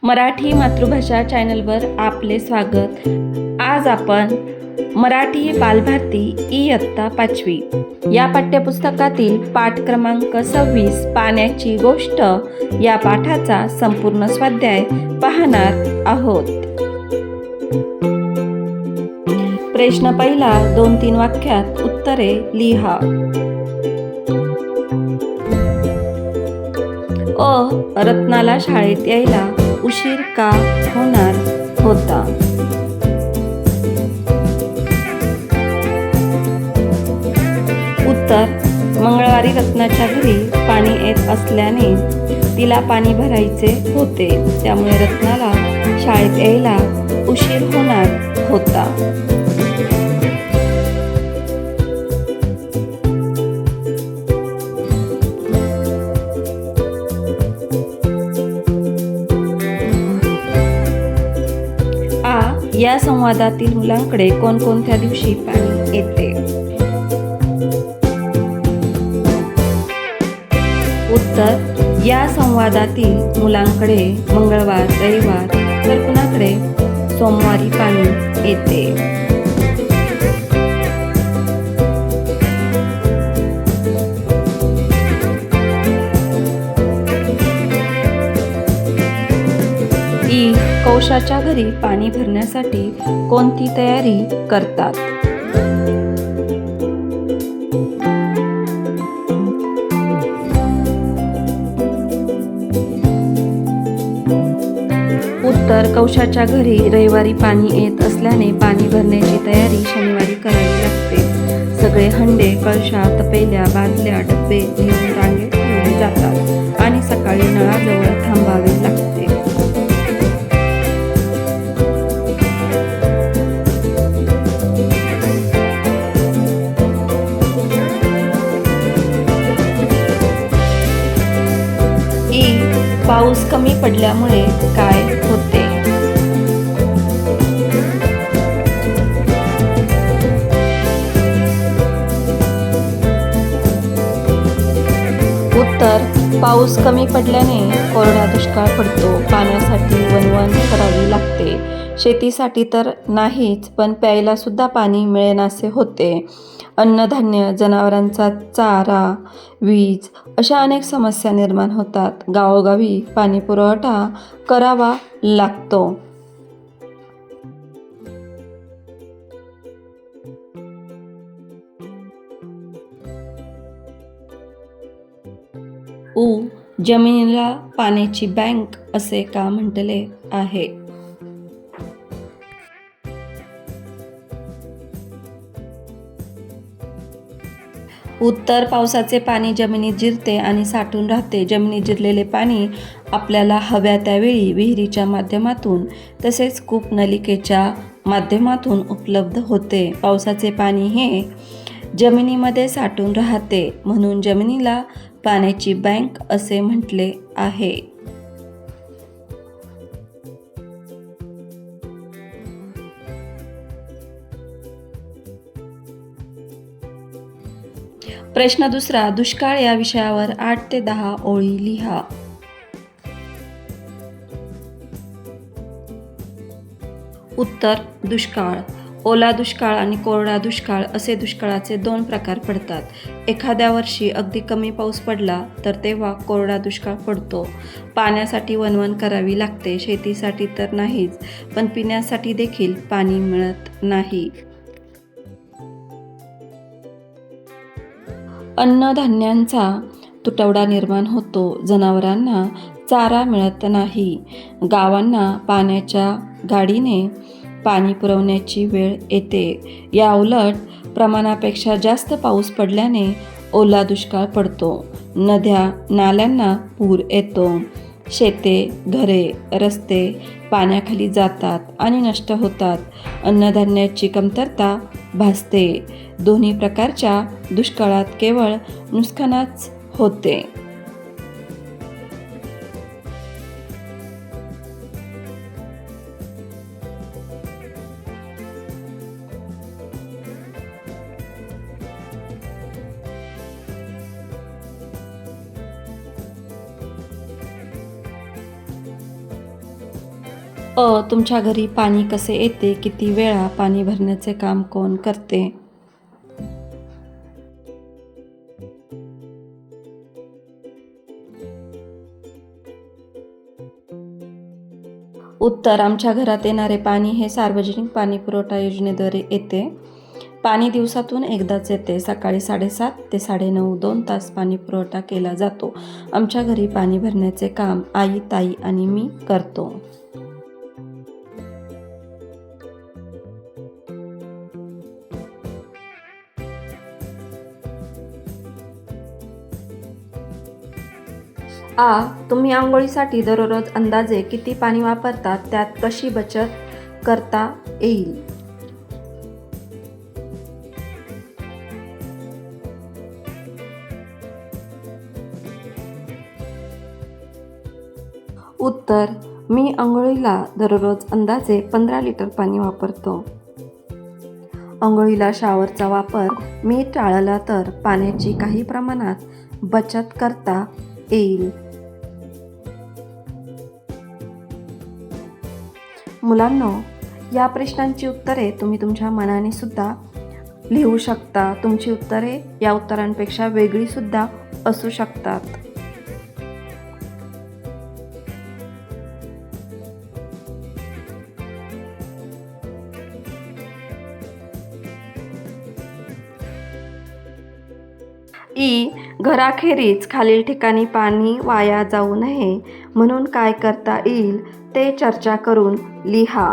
मराठी मातृभाषा चॅनलवर आपले स्वागत। आज आपण मराठी बालभारती इयत्ता 5वी या पाठ्यपुस्तकातील पाठ क्रमांक 26 पाण्याची गोष्ट या पाठाचा संपूर्ण स्वाध्याय पाहणार आहोत। प्रश्न पहिला, 2-3 वाक्यात उत्तरे लिहा। रत्नाला शाळेत यायला उशीर का होणार होता? उत्तर, मंगळवारी रत्नाच्या घरी पाणी येत असल्याने तिला पाणी भरायचे होते, त्यामुळे रत्नाला शाळेत यायला उशीर होणार होता। या संवादातील मुलांकडे कोणकोणत्या दिवशी पाणी येते? उत्तर, या संवादातील मुलांकडे मंगळवार, रविवार तर कुणाकडे सोमवारी पाणी येते। कौशाच्या घरी पाणी भरण्यासाठी कोणती तयारी करतात? उत्तर, कौशाच्या घरी रविवारी पाणी येत असल्याने पाणी भरण्याची तयारी शनिवारी करावी लागते। सगळे हंडे, कळशा, तपेल्या, बादल्या, डब्बे नेऊन रांगेत ठेवले जातात आणि सकाळी नळाजवळ थांबावे लागते। पाऊस कमी पडल्यामुळे काय होते? उत्तर, पाऊस कमी पडल्याने कोरडा दुष्काळ पडतो। पाण्यासाठी वणवण करावी लागते। शेतीसाठी तर नाहीच, पण प्यायला सुद्धा पाणी मिळेनासे होते। अन्नधान्य, जनावरांचा चारा, वीज अशा अनेक समस्या निर्माण होतात। गावोगावी पाणी पुरवठा करावा लागतो। जमिनीला पाण्याची बँक असे का म्हटले आहे? उत्तर, पावसाचे पाणी जमिनीत जिरते आणि साठून राहते। जमिनीत जिरलेले पाणी आपल्याला हव्या त्यावेळी विहिरीच्या माध्यमातून तसेच कूपनलिकेच्या माध्यमातून उपलब्ध होते। पावसाचे पाणी हे जमिनीमध्ये साठून राहते, म्हणून जमिनीला पाण्याची बँक असे म्हटले आहे। प्रश्न दुसरा, दुष्काळ या विषयावर 8 ते 10 ओळी लिहा। उत्तर, दुष्काळ, ओला दुष्काळ आणि कोरडा दुष्काळ असे दुष्काळाचे 2 प्रकार पडतात। एखाद्या वर्षी अगदी कमी पाऊस पडला तर तेव्हा कोरडा दुष्काळ पडतो। पाण्यासाठी वणवण करावी लागते। शेतीसाठी तर नाहीच, पण पिण्यासाठी देखील पाणी मिळत नाही। अन्नधान्यांचा तुटवडा निर्माण होतो। जनावरांना चारा मिळत नाही। गावांना पाण्याच्या गाडीने पाणी पुरवण्याची वेळ येते। या उलट प्रमाणापेक्षा जास्त पाऊस पडल्याने ओला दुष्काळ पडतो। नद्या, नाल्यांना पूर येतो। शेते, घरे, रस्ते पाण्याखाली जातात आणि नष्ट होतात। अन्नधान्याची कमतरता भासते। दोन्ही प्रकारच्या दुष्काळात केवळ नुकसानच होते। तुमच्या घरी पाणी कसे येते? किती वेळा पाणी भरण्याचे काम कोण करते? उत्तर, आमच्या घरात येणारे पाणी हे सार्वजनिक पाणी पुरवठा योजनेद्वारे येते. पाणी दिवसातून एकदाच येते. सकाळी 7:30 ते 9:30 2 तास पाणी पुरवठा केला जातो. आमच्या घरी पाणी भरण्याचे काम आई, ताई आणि मी करतो. तुम्ही अंघोळीसाठी दररोज अंदाजे किती पाणी वापरतात? त्यात कशी बचत करता येईल? उत्तर, मी अंघोळीला दररोज अंदाजे 15 लिटर पाणी वापरतो. अंघोळीला शॉवरचा वापर मी टाळला तर पाण्याची काही प्रमाणात बचत करता येईल. मुलांनो, या प्रश्नांची उत्तरे तुम्ही तुमच्या मनाने सुद्धा लिहू शकता. तुमची उत्तरे या उत्तरांपेक्षा वेगळी सुद्धा असू शकतात. घराखेरीज खालील ठिकाणी पाणी वाया जाऊ नये म्हणून काय करता येईल ते चर्चा करून लिहा.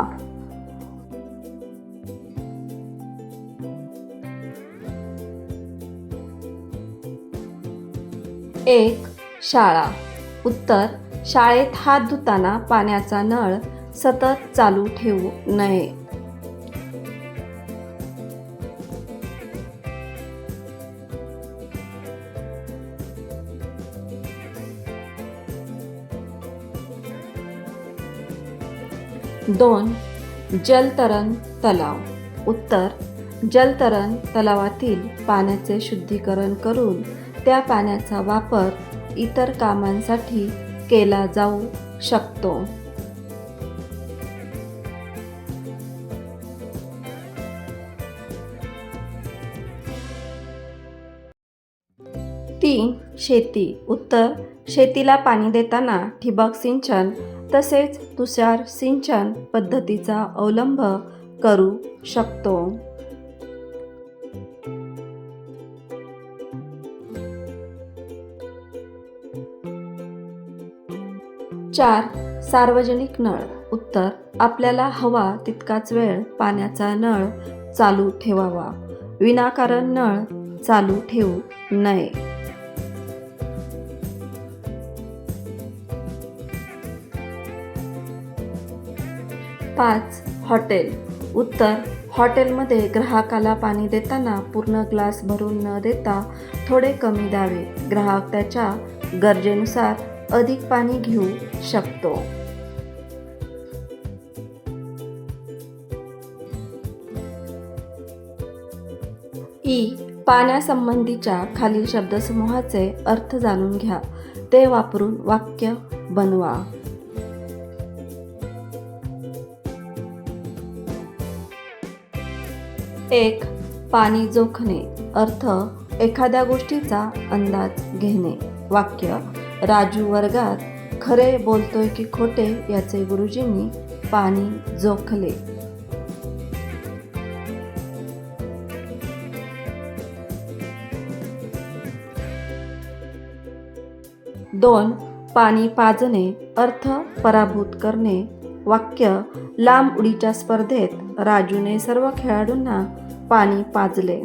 1. शाळा. उत्तर, शाळेत हात धुताना पाण्याचा नळ सतत चालू ठेवू नये. 2. जलतरण तलाव. उत्तर, जलतरण तलावातील पाण्याचे शुद्धीकरण करून त्या पाण्याचा वापर इतर कामांसाठी केला जाऊ शकतो. 3. शेती. उत्तर, शेतीला पाणी देताना ठिबक सिंचन तसेच तुषार सिंचन पद्धतीचा अवलंब करू शकतो. 4. सार्वजनिक नळ. उत्तर, आपल्याला हवा तितकाच वेळ पाण्याचा नळ चालू ठेवावा. विनाकारण नळ चालू ठेवू नये. 5. हॉटेल. उत्तर, हॉटेलमध्ये ग्राहकाला पाणी देताना पूर्ण ग्लास भरून न देता थोडे कमी द्यावे. ग्राहक त्याच्या गरजेनुसार अधिक पाणी घेऊ शकतो. पाण्यासंबंधीच्या खालील शब्दसमूहाचे अर्थ जाणून घ्या. ते वापरून वाक्य बनवा. 1. पाणी जोखणे. अर्थ, एखाद्या गोष्टीचा अंदाज घेणे. वाक्य, राजू वर्गात खरे बोलतोय की खोटे याचे गुरुजींनी पाणी जोखले. 2. पाणी पाजणे. अर्थ, पराभूत करणे. वाक्य, लांब उडीच्या स्पर्धेत राजूने सर्व खेळाडूंना पाणी पाजले.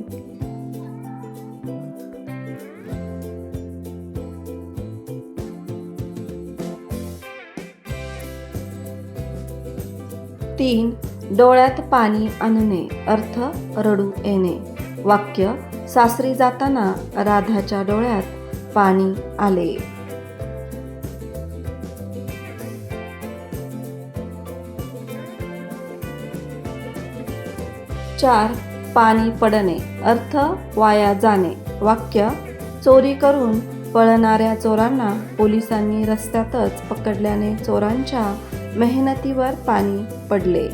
3. डोळ्यात पाणी आणणे. अर्थ, रडू येणे. वाक्य, सासरी जाताना राधाच्या डोळ्यात पाणी आले. 4. पाणी पडणे. अर्थ, वाया जाणे. वाक्य, चोरी करून पळणाऱ्या चोरांना पोलिसांनी रस्त्यातच पकडल्याने चोरांच्या मेहनतीवर पाणी पडले.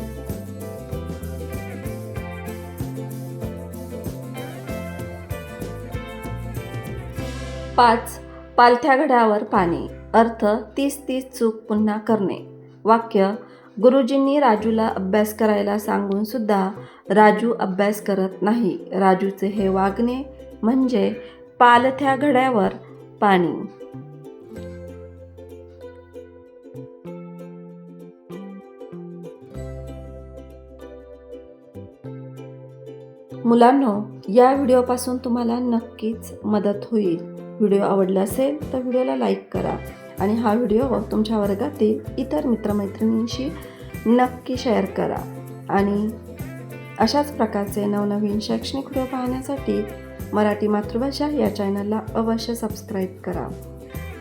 5. पालथ्या घड्यावर पाणी. अर्थ तीच चूक पुन्हा करणे. वाक्य: गुरुजींनी राजूला अभ्यास करायला सांगून सुद्धा राजू अभ्यास करत नाही. राजूचे हे वागणे म्हणजे पालथ्या घड्यावर पाणी. मुलांनो, या व्हिडिओपासून तुम्हाला नक्कीच मदत होईल. व्हिडिओ आवडला असेल तर व्हिडिओला लाईक करा आणि हा व्हिडिओ तुमच्या वर्गातील इतर मित्रमैत्रिणींशी नक्की शेअर करा. आणि अशाच प्रकारचे नवनवीन शैक्षणिक व्हिडिओ पाहण्यासाठी मराठी मातृभाषा या चॅनलला अवश्य सबस्क्राईब करा.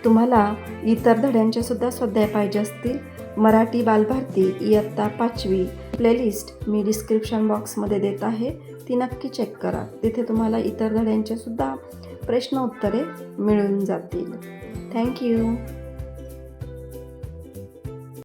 तुम्हाला इतर धड्यांचे सुद्धा स्वाध्याय पाहिजे असतील, मराठी बालभारती इयत्ता 5वी प्लेलिस्ट मी डिस्क्रिप्शन बॉक्समध्ये देत आहे, ती नक्की चेक करा. तिथे तुम्हाला इतर धड्यांचे सुद्धा प्रश्न उत्तरे मिळून जातील. थँक्यू.